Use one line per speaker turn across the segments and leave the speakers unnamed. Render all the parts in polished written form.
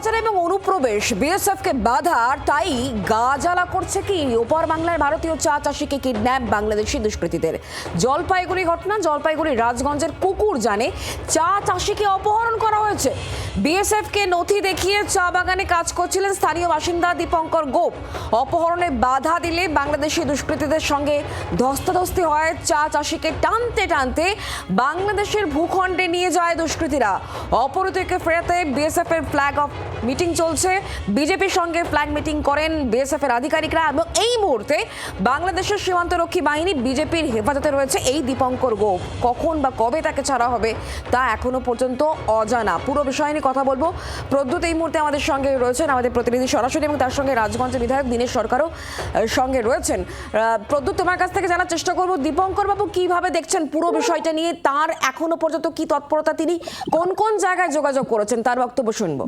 পাচার এবং অনুপ্রবেশ বিএসএফ কে বাধা, তাই গা জ্বালা করছে কি ওপার বাংলার ভারতীয় চা চাষিকে কিডন্যাপ বাংলাদেশি দুষ্কৃতীদের। জলপাইগুড়ি ঘটনা, জলপাইগুড়ি রাজগঞ্জের কুকুর জানে চা চাষিকে অপহরণ করা হয়েছে। বিএসএফ কে নথি দেখিয়ে চা বাগানে কাজ করছিলেন স্থানীয় বাসিন্দা দীপঙ্কর গোপ। অপহরণে বাধা দিলে বাংলাদেশি দুষ্কৃতীদের সঙ্গে ধস্তাধস্তি হয়। চা চাষিকে টানতে টানতে বাংলাদেশের ভূখণ্ডে নিয়ে যায় দুষ্কৃতীরা। অপহৃতকে ফেরাতে বিএসএফ এর ফ্ল্যাগ অফ মিটিং চলছে। বিজেপির সঙ্গে ফ্ল্যাগ মিটিং করেন বিএসএফ এর আধিকারিকরা এবং এই মুহূর্তে বাংলাদেশের সীমান্তরক্ষী বাহিনী বিজেপির হেফাজতে রয়েছে এই দীপঙ্কর গোপ। কখন বা কবে তাকে ছাড়া হবে তা এখনো পর্যন্ত অজানা। পুরো বিষয় নিয়ে কথা বলবো। প্রদ্যুৎ এই মুহূর্তে আমাদের সঙ্গে রয়েছেন, আমাদের প্রতিনিধি সরাসরি, এবং তার সঙ্গে রাজগঞ্জের বিধায়ক দীনেশ সরকারও সঙ্গে রয়েছেন। প্রদ্যুৎ, তোমার কাছ থেকে জানার চেষ্টা করবো, দীপঙ্কর বাবু কিভাবে দেখছেন পুরো বিষয়টা নিয়ে? তার এখনো পর্যন্ত কি তৎপরতা, তিনি কোন কোন জায়গায় যোগাযোগ করেছেন, তার বক্তব্য শুনবো।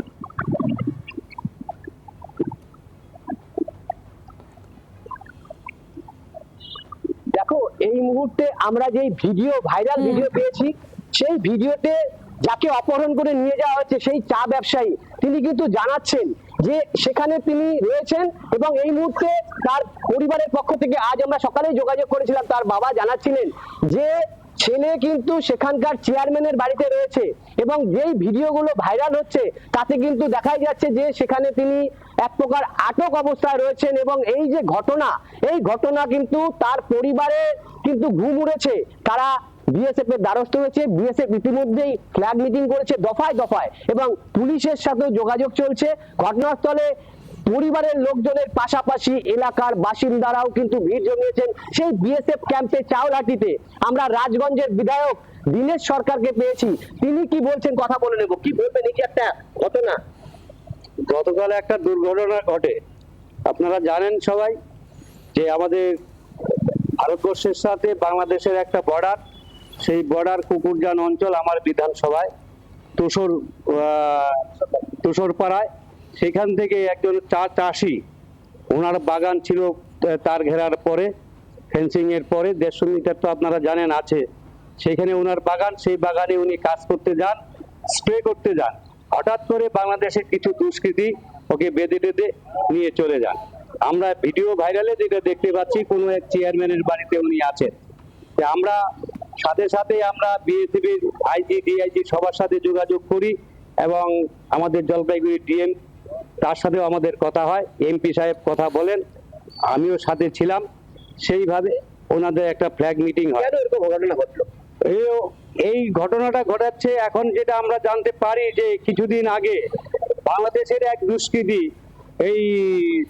দেখো, এই মুহূর্তে আমরা যে ভাইরাল ভিডিও পেয়েছি, সেই ভিডিওতে যাকে অপহরণ করে নিয়ে যাওয়া হচ্ছে সেই চা ব্যবসায়ী, তিনি কিন্তু জানাচ্ছেন যে সেখানে তিনি রয়েছেন এবং এই মুহূর্তে তার পরিবারের পক্ষ থেকে আজ আমরা সকালেই যোগাযোগ করেছিলাম। তার বাবা জানাচ্ছিলেন যে ছেলে কিন্তু সেখানকার চেয়ারম্যানের বাড়িতে রয়েছে এবং যেই ভিডিওগুলো ভাইরাল হচ্ছে তাতে কিন্তু দেখাই যাচ্ছে যে সেখানে তিনি এক প্রকার আটক অবস্থায় রয়েছেন এবং এই যে ঘটনা, এই ঘটনা কিন্তু তার পরিবারে কিন্তু ঘুম উড়েছে। তারা বিএসএফ এর দ্বারস্থ হয়েছে। বিএসএফ ইতিমধ্যেই ফ্ল্যাগ মিটিং করেছে দফায় দফায় এবং পুলিশের সাথেও যোগাযোগ চলছে। ঘটনাস্থলে পরিবারের লোকজনের পাশাপাশি এলাকার বাসিন্দারাও কিন্তু ভিড় জমিয়েছেন সেই বিএসএফ ক্যাম্পে চাউলহাটিতে। আমরা রাজগঞ্জের বিধায়ক দীনেশ সরকারকে পেয়েছি, তিনি কি বলছেন কথা বলে নেব। কি বলবেন এই যে একটা ঘটনা?
গতকাল একটা দুর্ঘটনা ঘটে, আপনারা জানেন সবাই যে আমাদের ভারতবর্ষের সাথে বাংলাদেশের একটা বর্ডার, সেই বর্ডার কুকুরজান অঞ্চল আমার বিধানসভায় তুষরপাড়ায়। সেখান থেকে একজন চা চাষি, ওনার বাগান ছিল তার ঘেরার পরে, ফেন্সিং এর পরে 150 মিটার তো আপনারা জানেন আছে, সেখানে ওনার বাগান। সেই বাগানে উনি কাজ করতে যান, স্প্রে করতে যান। হঠাৎ করে বাংলাদেশের কিছু দুষ্কৃতী ওকে বেঁধে টেঁধে নিয়ে চলে যান। আমরা ভিডিও ভাইরালে যেটা দেখতে পাচ্ছি, কোনো এক চেয়ারম্যানের বাড়িতে উনি আছেন। আমরা সাথে সাথে আমরা বিএসএফ এর আইজি ডিআইজি সবার সাথে যোগাযোগ করি এবং আমাদের জলপাইগুড়ি ডিএম, তার সাথেও আমাদের কথা হয়। এমপি সাহেব কথা বলেন, আমিও সাথে ছিলাম। সেইভাবে ওনাদের একটা ফ্ল্যাগ মিটিং হয়।
এরকম ঘটনা ঘটলো?
এই ঘটনাটা ঘটাচ্ছে এখন যেটা আমরা জানতে পারি যে কিছুদিন আগে বাংলাদেশের এক দুষ্কৃতী এই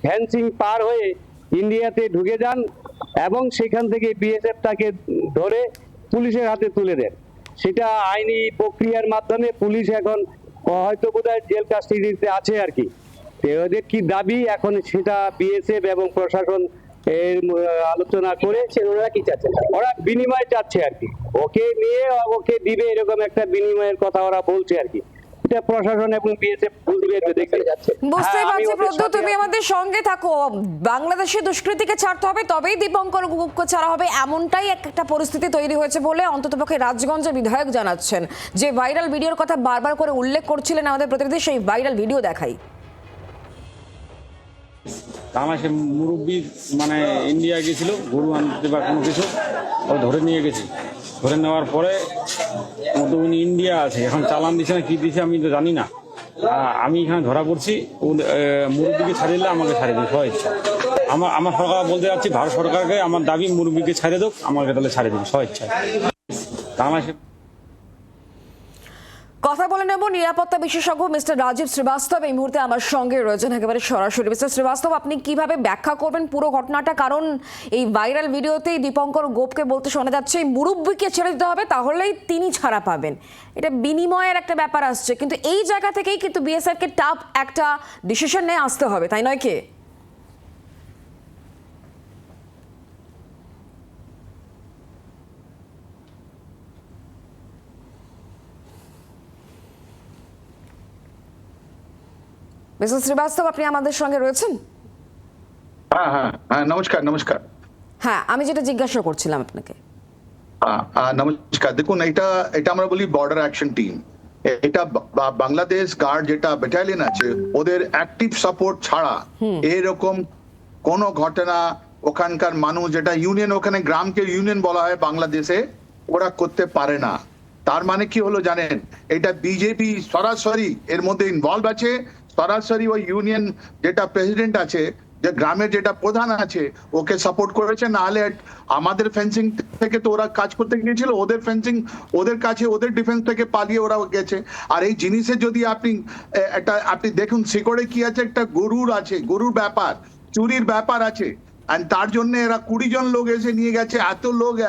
ফেন্সিং পার হয়ে ইন্ডিয়াতে ঢুকে যান এবং সেখান থেকে বিএসএফ তাকে ধরে পুলিশের হাতে তুলে দেন। সেটা আইনি প্রক্রিয়ার মাধ্যমে পুলিশ এখন হয়তো বোধহয় জেল কাস্টডিতে আছে আর কি। ওদের কি দাবি এখন সেটা বিএসএফ এবং প্রশাসন এর আলোচনা করে।
ওরা কি চাচ্ছে?
ওরা বিনিময় চাচ্ছে আর কি, ওকে নিয়ে ওকে দিবে এরকম একটা বিনিময়ের কথা ওরা বলছে আর কি। এটা প্রশাসন এবং বিএসএফ বুঝবে দেখতে যাচ্ছে।
বুঝতে পারছি প্রদ্যুৎ, তুমি আমাদের সঙ্গে থাকো। বাংলাদেশে দুষ্কৃতীকে ছাড়তে হবে, তবেই দীপঙ্কর গোপকে ছাড়া হবে, এমনটাই একটা পরিস্থিতি তৈরি হয়েছে বলে অন্ততপক্ষে রাজগঞ্জের বিধায়ক জানাচ্ছেন। যে ভাইরাল ভিডিওর কথা বারবার করে উল্লেখ করছিলেন আমাদের প্রতিনিধি, সেই ভাইরাল ভিডিও দেখাই।
আমার সে মুরব্বী মানে ইন্ডিয়া গেছিল গরু আনতে বা কোনো কিছু, ও ধরে নিয়ে গেছি। ধরে নেওয়ার পরে উনি ইন্ডিয়া আছে, এখন চালান দিচ্ছে না কি দিচ্ছে আমি তো জানি না। আমি এখানে ধরা পড়ছি, মুরব্বীকে ছাড়িয়ে দিলে আমাকে ছাড়িয়ে দিন সহ ইচ্ছা। আমার সরকার বলতে যাচ্ছি, ভারত সরকারকে আমার দাবি মুরব্বীকে ছাড়িয়ে দেব, আমাকে তাহলে ছাড়িয়ে দিন সহ ইচ্ছায়। আমার
কথা বলে নেব নিরাপত্তা বিশেষজ্ঞ মিস্টার রাজীব শ্রীবাস্তব এই মুহূর্তে আমার সঙ্গে রয়েছেন একেবারে সরাসরি। মিস্টার শ্রীবাস্তব, আপনি কিভাবে ব্যাখ্যা করবেন পুরো ঘটনাটা? কারণ এই ভাইরাল ভিডিওতেই দীপঙ্কর গোপকে বলতে শোনা যাচ্ছে এই মুরব্বীকে ছেড়ে দিতে হবে, তাহলেই তিনি ছাড়া পাবেন। এটা বিনিময়ের একটা ব্যাপার আসছে, কিন্তু এই জায়গা থেকেই কিন্তু বিএসএফকে টাফ একটা ডিসিশন নিয়ে আসতে হবে, তাই নয় কি? মিস্টার শ্রীবাস্তব, আপনি আমাদের সঙ্গে রয়েছেন?
হ্যাঁ হ্যাঁ হ্যাঁ, নমস্কার নমস্কার।
হ্যাঁ, আমি যেটা জিজ্ঞাসা করছিলাম আপনাকে।
নমস্কার। দেখুন, এটা আমরা বলি বর্ডার অ্যাকশন টিম। এটা বাংলাদেশ গার্ড যেটা ব্যাটালিয়ন আছে ওদের অ্যাক্টিভ সাপোর্ট ছাড়া এরকম কোন ঘটনা ওখানকার মানুষ, যেটা ইউনিয়ন, ওখানে গ্রামকে ইউনিয়ন বলা হয় বাংলাদেশে, ওরা করতে পারে না। তার মানে কি হলো জানেন, এটা বিজেপি সরাসরি এর মধ্যে ইনভলভ আছে, সরাসরি ওই ইউনিয়ন যেটা প্রেসিডেন্ট আছে, যে গ্রামের যেটা প্রধান আছে, ওকে সাপোর্ট করেছে। নাহলে আমাদের ফেন্সিং থেকে তো ওরা কাজ করতে গিয়েছিল, ওদের ফেন্সিং ওদের কাছে, ওদের ডিফেন্স থেকে পালিয়ে ওরা গেছে। আর এই জিনিসে যদি আপনি দেখুন শিকড়ে কি আছে, একটা গরুর আছে, গরুর ব্যাপার, চুরির ব্যাপার আছে, আর তার জন্য এরা 20 জন লোক এসে নিয়ে গেছে। এত লোক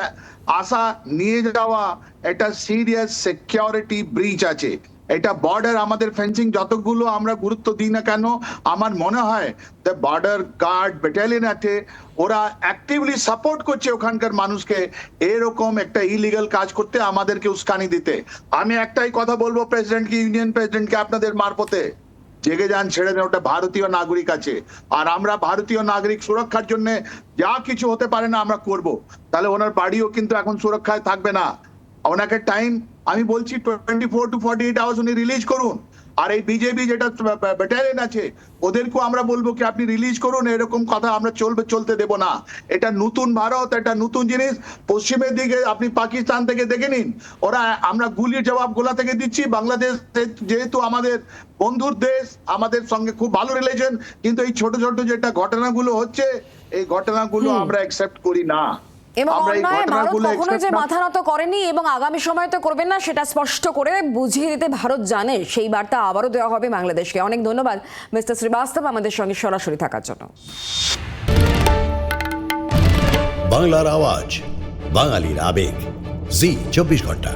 আসা নিয়ে যাওয়া, এটা সিরিয়াস সিকিউরিটি ব্রিচ আছে। এটা বর্ডার, আমাদের ফেন্সিং যতগুলো আমরা গুরুত্ব দিই না কেন, আমার মনে হয় যে বর্ডার গার্ড ব্যাটালিয়ন আছে, ওরা অ্যাক্টিভলি সাপোর্ট করছে ওখানকার মানুষকে এরকম একটা ইলিগাল কাজ করতে, আমাদেরকে উস্কানি দিতে। আমি একটাই কথা বলবো প্রেসিডেন্টকে, ইউনিয়ন প্রেসিডেন্টকে, আপনাদের মারফতে জেগে যান, ছেড়ে দেন, ওটা ভারতীয় নাগরিক আছে। আর আমরা ভারতীয় নাগরিক সুরক্ষার জন্য যা কিছু হতে পারে না আমরা করব। তাহলে ওনার বাড়িও কিন্তু এখন সুরক্ষায় থাকবে না। ওনাকে টাইম, আমি বলছি 24 to 48 আওয়ার্স উনি রিলিজ করুন। আর এই বিজেপি যেটা ব্যাটালিয়ন আছে ওদেরকেও আমরা বলবো কি আপনি রিলিজ করুন, এরকম কথা আমরা চলতে দেব না। এটা নতুন ভারত, এটা নতুন জিনিস। পশ্চিমের দিকে আপনি পাকিস্তান থেকে দেখে নিন, ওরা, আমরা গুলির জবাব গোলা থেকে দিচ্ছি। বাংলাদেশ যেহেতু আমাদের বন্ধুর দেশ, আমাদের সঙ্গে খুব ভালো রিলেশন, কিন্তু এই ছোট ছোট যেটা ঘটনাগুলো হচ্ছে, এই ঘটনাগুলো আমরা অ্যাকসেপ্ট করি না।
এবং
আমরা এই
অন্যায় ভারত
ঘটনাগুলো
কখনো যে
accept না-
মাথা নত করেনি এবং আগামী সময় তো করবেন না, সেটা স্পষ্ট করে বুঝিয়ে দিতে ভারত জানে, সেই বার্তা আবারও দেওয়া হবে বাংলাদেশকে। অনেক ধন্যবাদ মিস্টার শ্রীবাস্তব আমাদের সঙ্গে সরাসরি থাকার জন্য।
বাংলার আওয়াজ, বাঙালির আবেগ, জি 24 ঘন্টা।